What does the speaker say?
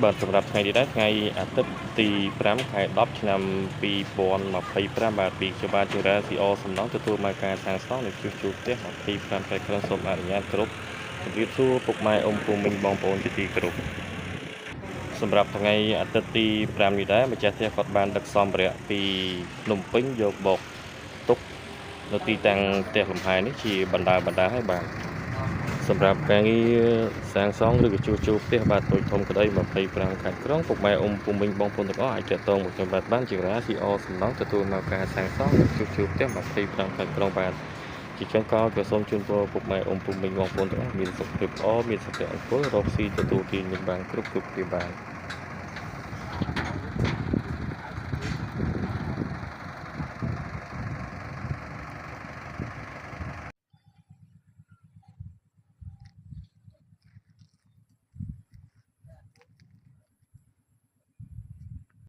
បាទសម្រាប់ថ្ងៃនេះដែរថ្ងៃអាទិត្យទី5ខែ10ឆ្នាំ2025បាទពីខ្ញុំបាទជារាស៊ីអសំណងទទួលមកការសាងសង់នៃជួសជុលផ្ទះ25ខែក្រុងសូមអនុញ្ញាតគ្រប់ជម្រាបសួរពុកម៉ែអ៊ំពូមីងបងប្អូនជាទីគោរពសម្រាប់ថ្ងៃអាទិត្យទី5នេះដែរម្ចាស់ផ្ទះគាត់បានដឹកសម្ភារៈពីភ្នំពេញយកបោកទុកនៅទីតាំងផ្ទះលំហែនេះជាបណ្ដាហើយបាទសម្រាប់ការងារសាងសង់ឬក៏ជួសជុលផ្ទះបាទតូចធំក្តី25ខែក្រុងពុកម៉ែអ៊ំពូមីងបងប្អូនទាំងអស់អាចទាក់ទងមកខ្ញុំបាទបានជារាស៊ីអសំណងទទួលមកការសាងសង់និងជួសជុលផ្ទះ25ខែក្រុងបាទជាចុងក្រោយក៏សូមជូនពរពុកម៉ែអ៊ំពូមីងបងប្អូនទាំងអស់មានសុខភាពល្អមានសុភមង្គលរកស៊ីទទួលទានមានបានគ្រប់គ្នាបាទ